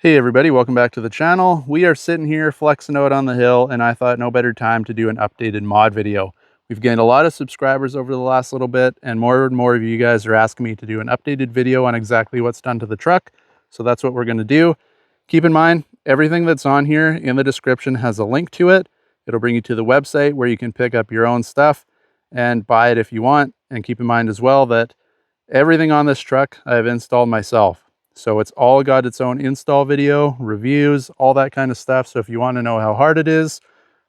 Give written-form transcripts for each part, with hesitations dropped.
Hey everybody, welcome back to the channel. We are sitting here flexing out on the hill, and I thought no better time to do an updated mod video. We've gained a lot of subscribers over the last little bit, and more of you guys are asking me to do an updated video on exactly what's done to the truck. So that's what we're going to do. Keep in mind, everything that's on here in the description has a link to it. It'll bring you to the website where you can pick up your own stuff and buy it if you want. And keep in mind as well that everything on this truck I have installed myself. So it's all got its own install video, reviews, all that kind of stuff. So if you want to know how hard it is,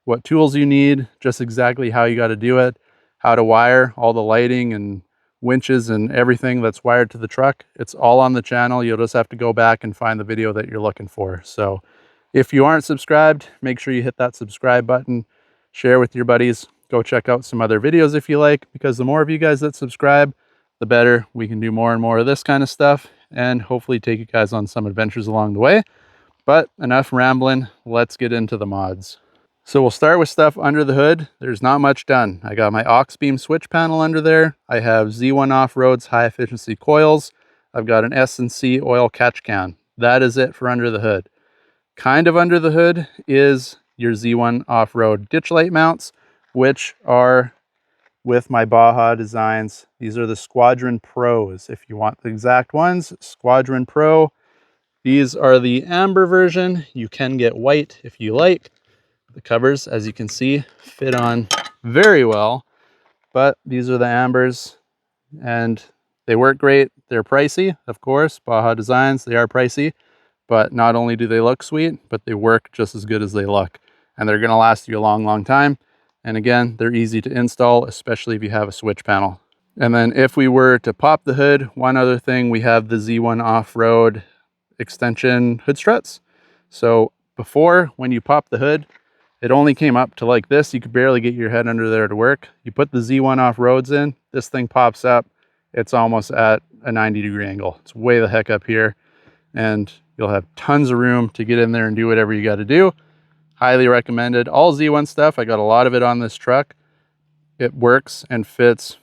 what tools you need, just exactly how you got to do it, how to wire all the lighting and winches and everything that's wired to the truck, it's all on the channel. You'll just have to go back and find the video that you're looking for. So if you aren't subscribed, make sure you hit that subscribe button, share with your buddies, go check out some other videos if you like, because the more of you guys that subscribe, the better. We can do more and more of this kind of stuff and hopefully take you guys on some adventures along the way. But enough rambling, let's get into the mods. So we'll start with stuff under the hood. There's not much done. I got my aux beam switch panel under there. I have Z1 Off-Road's high efficiency coils. I've got an S&C oil catch can. That is it for under the hood. Kind of under the hood is your Z1 Off-Road ditch light mounts, which are with my Baja designs. These are the Squadron Pros. If you want the exact ones, Squadron Pro. These are the amber version. You can get white if you like. The covers, as you can see, fit on very well, but these are the ambers and they work great. They're pricey, of course. Baja designs, they are pricey, but not only do they look sweet, but they work just as good as they look, and they're gonna last you a long time. And again, they're easy to install, especially if you have a switch panel. And then if we were to pop the hood, one other thing, we have the Z1 Off-Road extension hood struts. So before, when you pop the hood, it only came up to like this. You could barely get your head under there to work. You put the Z1 Off-Roads in, this thing pops up. It's almost at a 90-degree angle. It's way the heck up here. And you'll have tons of room to get in there and do whatever you got to do. Highly recommended. All Z1 stuff, I got a lot of it on this truck. It works and fits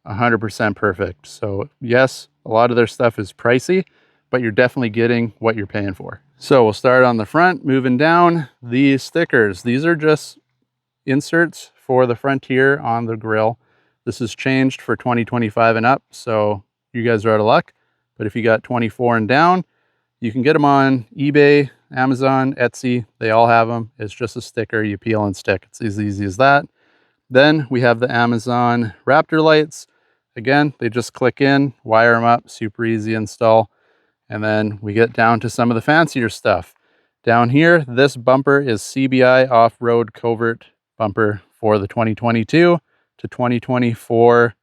100% perfect. So yes, a lot of their stuff is pricey, but you're definitely getting what you're paying for. So we'll start on the front, moving down. These stickers, these are just inserts for the Frontier on the grill. This is changed for 2025 and up, so you guys are out of luck. But if you got 24 and down, you can get them on eBay, Amazon, Etsy. They all have them. It's just a sticker you peel and stick. It's as easy as that. Then we have the Amazon Raptor lights. Again, they just click in, wire them up, super easy install. And then we get down to some of the fancier stuff. Down here, this bumper is CBI Off-Road Covert bumper for the 2022 to 2024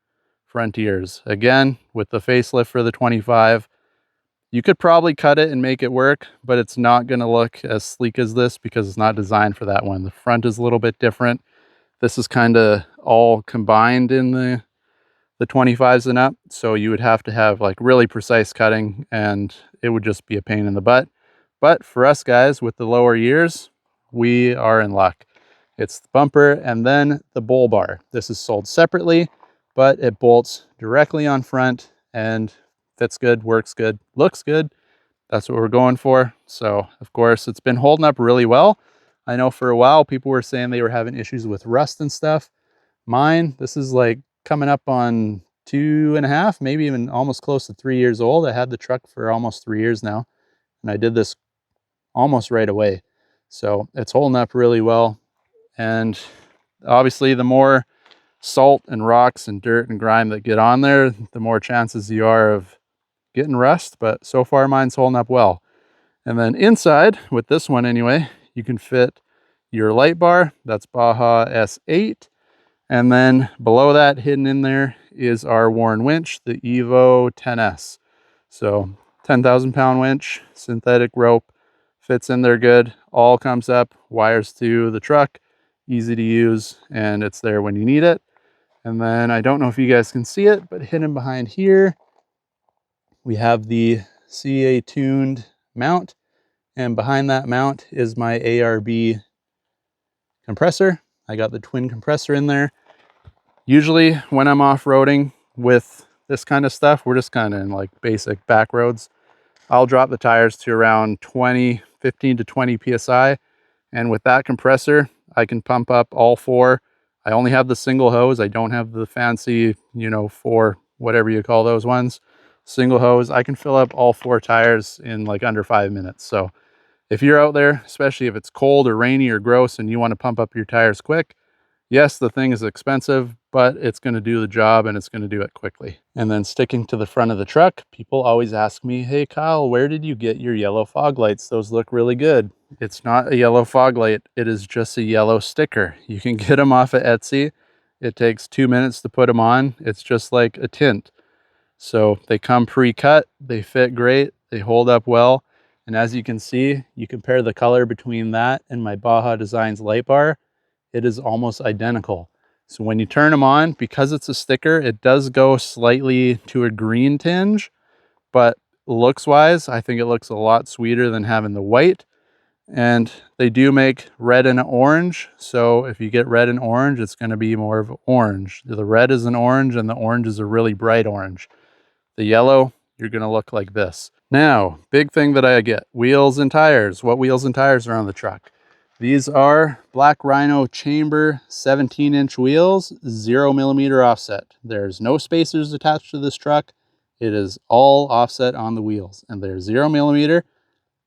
Frontiers. Again, with the facelift for the 25. You could probably cut it and make it work, but it's not going to look as sleek as this because it's not designed for that one. The front is a little bit different. This is kind of all combined in the 25s and up, so you would have to have like really precise cutting and it would just be a pain in the butt. But for us guys with the lower years, we are in luck. It's the bumper and then the bull bar. This is sold separately, but it bolts directly on front and fits good, works good, looks good. That's what we're going for. So of course it's been holding up really well. I know for a while people were saying they were having issues with rust and stuff. Mine, this is like coming up on 2.5, maybe even almost close to 3 years old. I had the truck for almost 3 years now, and I did this almost right away. So it's holding up really well. And obviously the more salt and rocks and dirt and grime that get on there, the more chances you are of getting rust, but so far mine's holding up well. And then inside, with this one anyway, you can fit your light bar. That's Baja S8. And then below that, hidden in there, is our Warren winch, the Evo 10S. So 10,000 pound winch, synthetic rope, fits in there good, all comes up, wires to the truck, easy to use, and it's there when you need it. And then I don't know if you guys can see it, but hidden behind here, we have the CA tuned mount, and behind that mount is my ARB compressor. I got the twin compressor in there. Usually when I'm off-roading with this kind of stuff, we're just kind of in like basic back roads. I'll drop the tires to around 15 to 20 PSI. And with that compressor, I can pump up all four. I only have the single hose. I don't have the fancy, you know, four, whatever you call those ones. Single hose. I can fill up all four tires in like under 5 minutes. So if you're out there, especially if it's cold or rainy or gross and you want to pump up your tires quick, yes, the thing is expensive, but it's going to do the job and it's going to do it quickly. And then sticking to the front of the truck, people always ask me, hey Kyle, where did you get your yellow fog lights? Those look really good. It's not a yellow fog light. It is just a yellow sticker. You can get them off of Etsy. It takes 2 minutes to put them on. It's just like a tint. So they come pre-cut, they fit great, they hold up well. And as you can see, you compare the color between that and my Baja Designs light bar, it is almost identical. So when you turn them on, because it's a sticker, it does go slightly to a green tinge, but looks wise, I think it looks a lot sweeter than having the white. And they do make red and orange. So if you get red and orange, it's going to be more of orange. The red is an orange and the orange is a really bright orange. The yellow, you're going to look like this. Now, big thing that I get, wheels and tires. What wheels and tires are on the truck? These are Black Rhino Chamber 17-inch wheels, 0mm offset. There's no spacers attached to this truck. It is all offset on the wheels, and they're 0mm.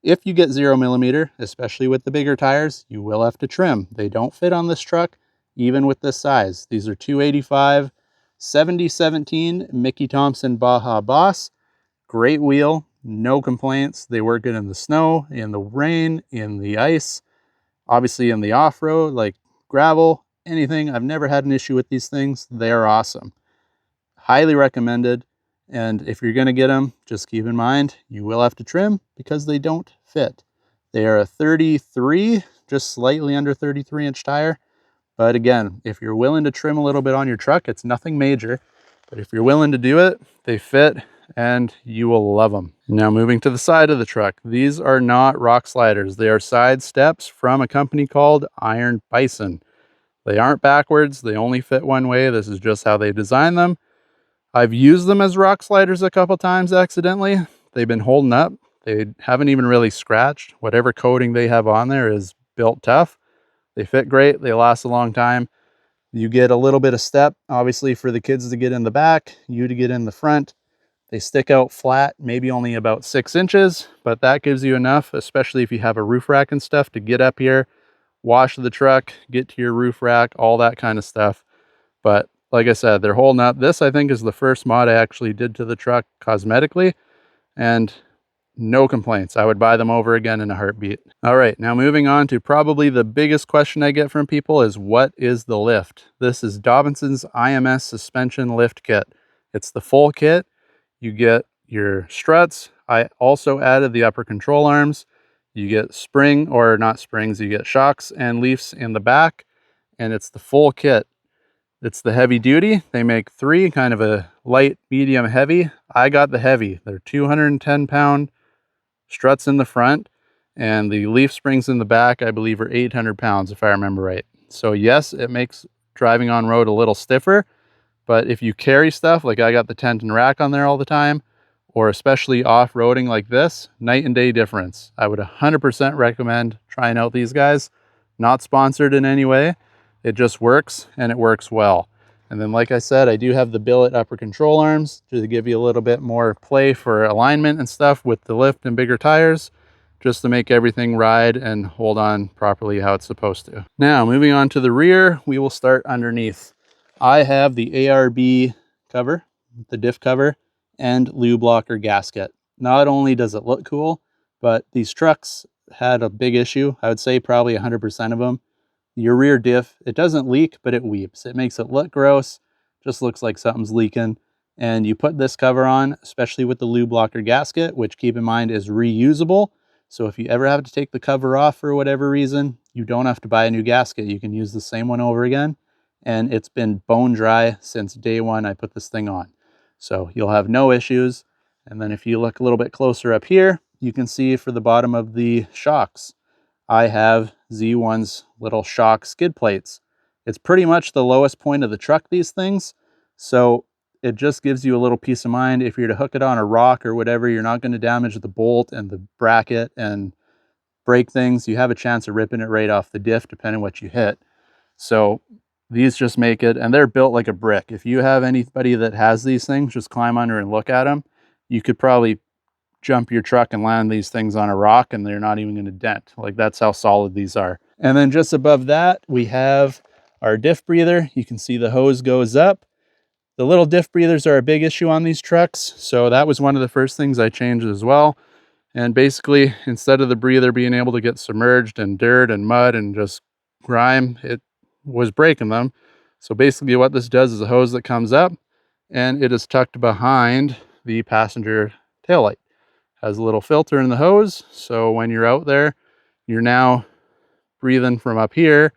If you get 0mm, especially with the bigger tires, you will have to trim. They don't fit on this truck, even with this size. These are 285 7017 Mickey Thompson Baja Boss. Great wheel, no complaints. They work good in the snow, in the rain, in the ice, obviously in the off-road, like gravel, anything. I've never had an issue with these things. They're awesome. Highly recommended. And if you're going to get them, just keep in mind, you will have to trim because they don't fit. They are a 33, just slightly under 33-inch tire. But again, if you're willing to trim a little bit on your truck, it's nothing major. But if you're willing to do it, they fit and you will love them. Now moving to the side of the truck, these are not rock sliders. They are side steps from a company called Iron Bison. They aren't backwards. They only fit one way. This is just how they design them. I've used them as rock sliders a couple times accidentally. They've been holding up. They haven't even really scratched. Whatever coating they have on there is built tough. They fit great. They last a long time. You get a little bit of step, obviously, for the kids to get in the back, you to get in the front. They stick out flat, maybe only about 6 inches, but that gives you enough, especially if you have a roof rack and stuff, to get up here, wash the truck, get to your roof rack, all that kind of stuff. But like I said, they're holding up. This, I think, is the first mod I actually did to the truck cosmetically, and no complaints. I would buy them over again in a heartbeat. All right, now moving on to probably the biggest question I get from people is, what is the lift? This is Dobinson's IMS suspension lift kit. It's the full kit. You get your struts. I also added the upper control arms. You get spring, or not springs, you get shocks and leafs in the back, and it's the full kit. It's the heavy duty. They make 3, kind of a light, medium, heavy. I got the heavy. They're 210-pound struts in the front, and the leaf springs in the back, I believe, are 800 pounds, if I remember right. So yes, it makes driving on road a little stiffer, but if you carry stuff, like I got the tent and rack on there all the time, or especially off-roading like this, night and day difference. I would 100% recommend trying out these guys. Not sponsored in any way. It just works, and it works well. And then, like I said, I do have the billet upper control arms to give you a little bit more play for alignment and stuff with the lift and bigger tires, just to make everything ride and hold on properly how it's supposed to. Now, moving on to the rear, we will start underneath. I have the ARB cover, the diff cover, and lube blocker gasket. Not only does it look cool, but these trucks had a big issue. I would say probably 100% of them. Your rear diff, it doesn't leak, but it weeps. It makes it look gross, just looks like something's leaking. And you put this cover on, especially with the lube blocker gasket, which, keep in mind, is reusable. So if you ever have to take the cover off for whatever reason, you don't have to buy a new gasket. You can use the same one over again. And it's been bone dry since day one I put this thing on. So you'll have no issues. And then if you look a little bit closer up here, you can see for the bottom of the shocks, I have Z1's little shock skid plates. It's pretty much the lowest point of the truck, these things. So it just gives you a little peace of mind. If you're to hook it on a rock or whatever, you're not going to damage the bolt and the bracket and break things. You have a chance of ripping it right off the diff depending on what you hit. So these just make it, and they're built like a brick. If you have anybody that has these things, just climb under and look at them. You could probably jump your truck and land these things on a rock and they're not even going to dent. Like, that's how solid these are. And then just above that, we have our diff breather. You can see the hose goes up. The little diff breathers are a big issue on these trucks, so that was one of the first things I changed as well. And basically, instead of the breather being able to get submerged in dirt and mud and just grime, it was breaking them. So basically what this does is a hose that comes up and it is tucked behind the passenger taillight. Has a little filter in the hose, so when you're out there, you're now breathing from up here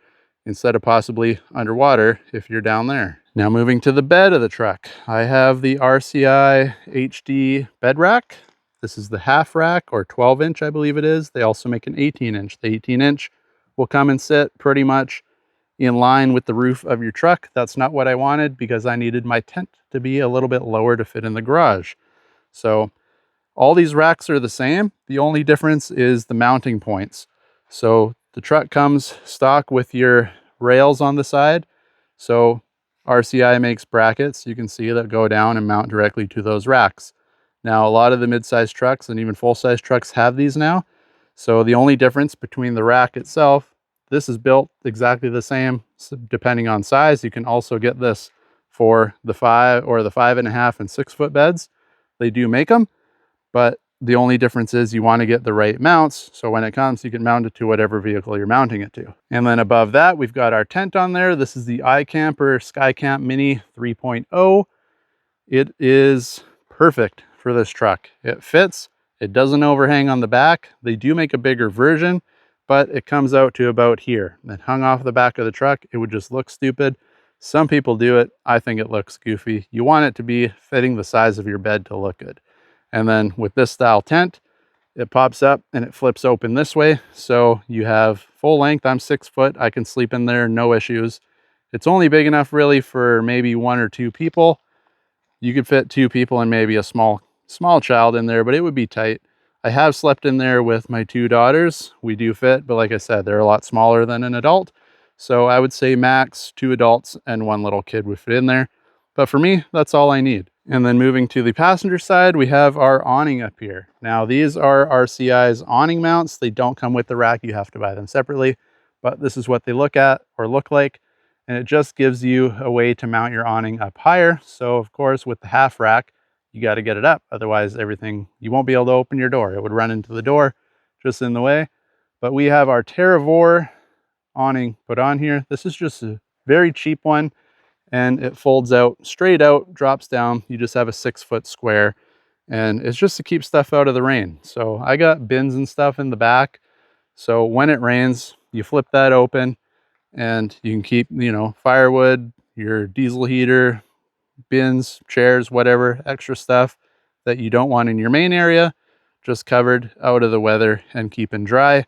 instead of possibly underwater if you're down there. Now moving to the bed of the truck, I have the RCI HD bed rack. This is the half rack, or 12-inch I believe it is. They also make an 18-inch. The 18-inch will come and sit pretty much in line with the roof of your truck. That's not what I wanted because I needed my tent to be a little bit lower to fit in the garage. So all these racks are the same. The only difference is the mounting points. So the truck comes stock with your rails on the side. So RCI makes brackets, you can see, that go down and mount directly to those racks. Now, a lot of the mid-size trucks and even full-size trucks have these now. So the only difference between the rack itself, this is built exactly the same, so depending on size. You can also get this for the 5 or the 5.5 and 6 foot beds. They do make them, but the only difference is you want to get the right mounts, so when it comes, you can mount it to whatever vehicle you're mounting it to. And then above that, we've got our tent on there. This is the iCamper SkyCamp Mini 3.0. It is perfect for this truck. It fits. It doesn't overhang on the back. They do make a bigger version, but it comes out to about here. And hung off the back of the truck, it would just look stupid. Some people do it. I think it looks goofy. You want it to be fitting the size of your bed to look good. And then with this style tent, it pops up and it flips open this way. So you have full length. I'm 6 foot. I can sleep in there, no issues. It's only big enough really for maybe 1 or 2 people. You could fit 2 people and maybe a small child in there, but it would be tight. I have slept in there with my 2 daughters. We do fit, but like I said, they're a lot smaller than an adult. So I would say max 2 adults and 1 little kid would fit in there. But for me, that's all I need. And then moving to the passenger side, we have our awning up here. Now these are RCI's awning mounts. They don't come with the rack. You have to buy them separately, but this is what they look like. And it just gives you a way to mount your awning up higher. So of course, with the half rack, you got to get it up. Otherwise you won't be able to open your door. It would run into the door just in the way. But we have our Terravore awning put on here. This is just a very cheap one. And it folds out, straight out, drops down. You just have a 6 foot square, and it's just to keep stuff out of the rain. So I got bins and stuff in the back. So when it rains, you flip that open and you can keep, firewood, your diesel heater, bins, chairs, whatever extra stuff that you don't want in your main area, just covered out of the weather and keeping dry.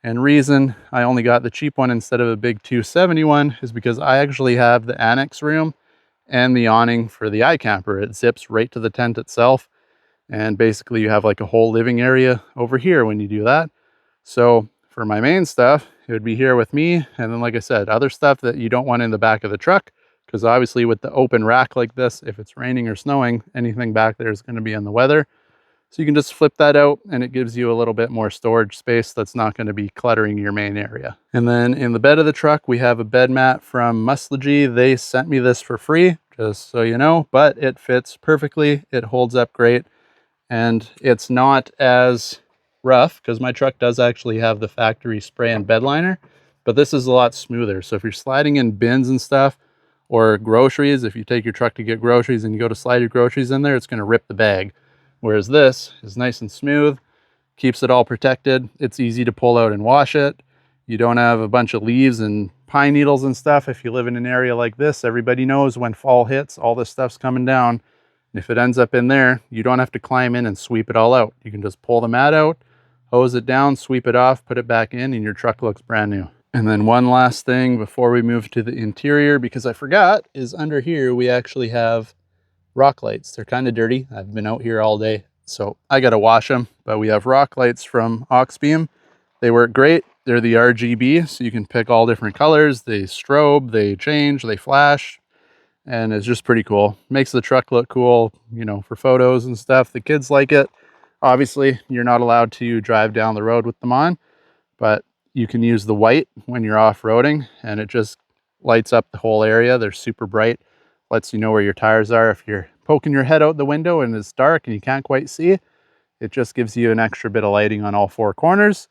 And reason I only got the cheap one instead of a big 271 is because I actually have the annex room and the awning for the iCamper. It zips right to the tent itself. And basically you have like a whole living area over here when you do that. So for my main stuff, it would be here with me. And then, like I said, other stuff that you don't want in the back of the truck, because obviously with the open rack like this, if it's raining or snowing, anything back there is going to be in the weather. So you can just flip that out and it gives you a little bit more storage space that's not going to be cluttering your main area. And then in the bed of the truck, we have a bed mat from Mustelgy. They sent me this for free, just so you know, but it fits perfectly. It holds up great and it's not as rough because my truck does actually have the factory spray and bed liner, but this is a lot smoother. So if you're sliding in bins and stuff or groceries, if you take your truck to get groceries and you go to slide your groceries in there, it's going to rip the bag. Whereas this is nice and smooth, keeps it all protected. It's easy to pull out and wash it. You don't have a bunch of leaves and pine needles and stuff. If you live in an area like this, everybody knows when fall hits, all this stuff's coming down. And if it ends up in there, you don't have to climb in and sweep it all out. You can just pull the mat out, hose it down, sweep it off, put it back in, and your truck looks brand new. And then one last thing before we move to the interior, because I forgot, is under here we actually have rock lights. They're kind of dirty. I've been out here all day, so I got to wash them. But we have rock lights from Oxbeam. They work great. They're the RGB, so you can pick all different colors. They strobe, they change, they flash, and it's just pretty cool. Makes the truck look cool, you know, for photos and stuff. The kids like it. Obviously, you're not allowed to drive down the road with them on, but you can use the white when you're off-roading, and it just lights up the whole area. They're super bright, lets you know where your tires are. If you're poking your head out the window and it's dark and you can't quite see, it just gives you an extra bit of lighting on all four corners.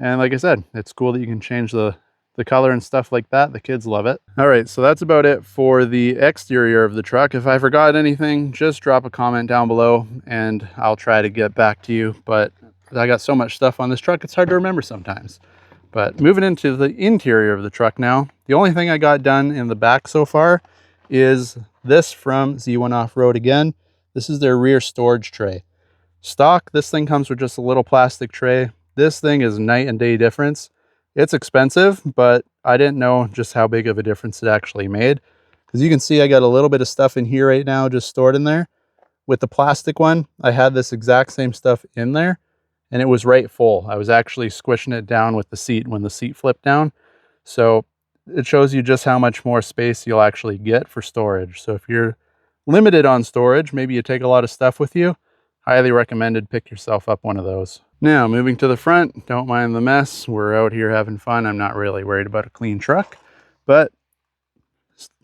And like I said, it's cool that you can change the color and stuff like that. The kids love it. All right, so that's about it for the exterior of the truck. If I forgot anything, just drop a comment down below and I'll try to get back to you. But I got so much stuff on this truck, it's hard to remember sometimes. But moving into the interior of the truck now, the only thing I got done in the back so far is this from Z1 Off-Road again. This is their rear storage tray. Stock, this thing comes with just a little plastic tray. This thing is night and day difference. It's expensive, but I didn't know just how big of a difference it actually made. Because you can see I got a little bit of stuff in here right now just stored in there. With the plastic one, I had this exact same stuff in there, and it was right full. I was actually squishing it down with the seat when the seat flipped down. So it shows you just how much more space you'll actually get for storage. So if you're limited on storage, maybe you take a lot of stuff with you, highly recommended pick yourself up one of those. Now, moving to the front, don't mind the mess. We're out here having fun. I'm not really worried about a clean truck. But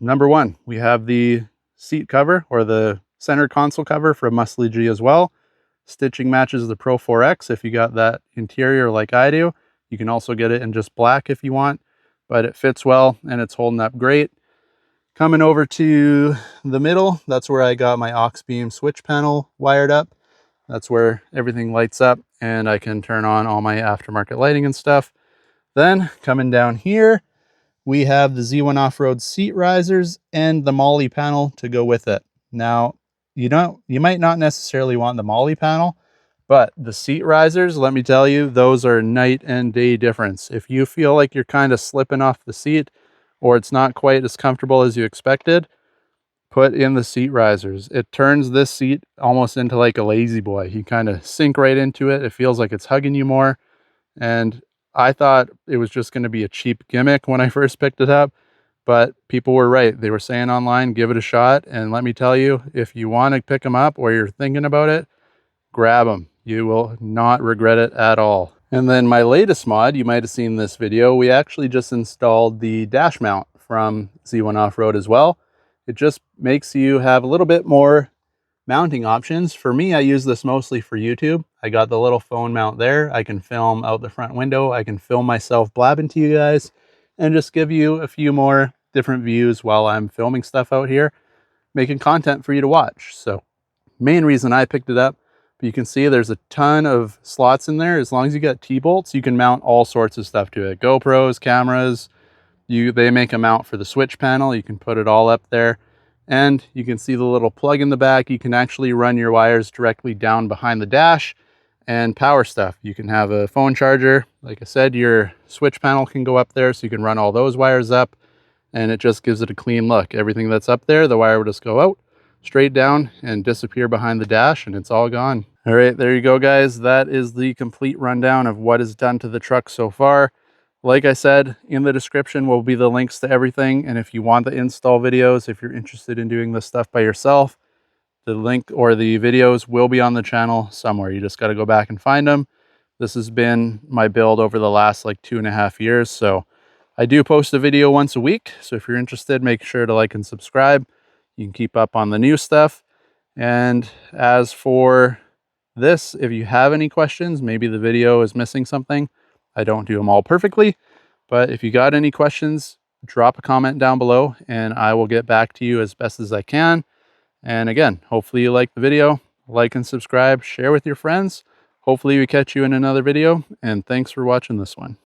number one, we have the seat cover, or the center console cover from Muscle G as well. Stitching matches the PRO-4X if you got that interior like I do. You can also get it in just black if you want, but it fits well and it's holding up great. Coming over to the middle, that's where I got my Oxbeam switch panel wired up. That's where everything lights up and I can turn on all my aftermarket lighting and stuff. Then coming down here, we have the Z1 Off-Road seat risers and the Molly panel to go with it. Now, you might not necessarily want the Molly panel, but the seat risers, let me tell you, those are night and day difference. If you feel like you're kind of slipping off the seat or it's not quite as comfortable as you expected, put in the seat risers. It turns this seat almost into like a lazy boy. You kind of sink right into it. It feels like it's hugging you more. And I thought it was just going to be a cheap gimmick when I first picked it up, but people were right. They were saying online, give it a shot. And let me tell you, if you want to pick them up or you're thinking about it, grab them. You will not regret it at all. And then my latest mod, you might have seen this video, we actually just installed the dash mount from Z1 Off-Road as well. It just makes you have a little bit more mounting options. For me, I use this mostly for YouTube. I got the little phone mount there. I can film out the front window. I can film myself blabbing to you guys and just give you a few more different views while I'm filming stuff out here, making content for you to watch. So main reason I picked it up, but you can see there's a ton of slots in there. As long as you got T-bolts, you can mount all sorts of stuff to it. GoPros, cameras, they make a mount for the switch panel. You can put it all up there. And you can see the little plug in the back. You can actually run your wires directly down behind the dash and power stuff. You can have a phone charger. Like I said, your switch panel can go up there, so you can run all those wires up, and it just gives it a clean look. Everything that's up there, the wire will just go out, straight down, and disappear behind the dash, and it's all gone. All right, there you go, guys. That is the complete rundown of what is done to the truck so far. Like I said, in the description will be the links to everything. And if you want the install videos, if you're interested in doing this stuff by yourself, the link or the videos will be on the channel somewhere. You just got to go back and find them. This has been my build over the last like 2.5 years. So I do post a video once a week. So if you're interested, make sure to like and subscribe. You can keep up on the new stuff. And as for this, if you have any questions, maybe the video is missing something. I don't do them all perfectly, but if you got any questions, drop a comment down below and I will get back to you as best as I can. And again, hopefully you like the video, like and subscribe, share with your friends. Hopefully we catch you in another video, and thanks for watching this one.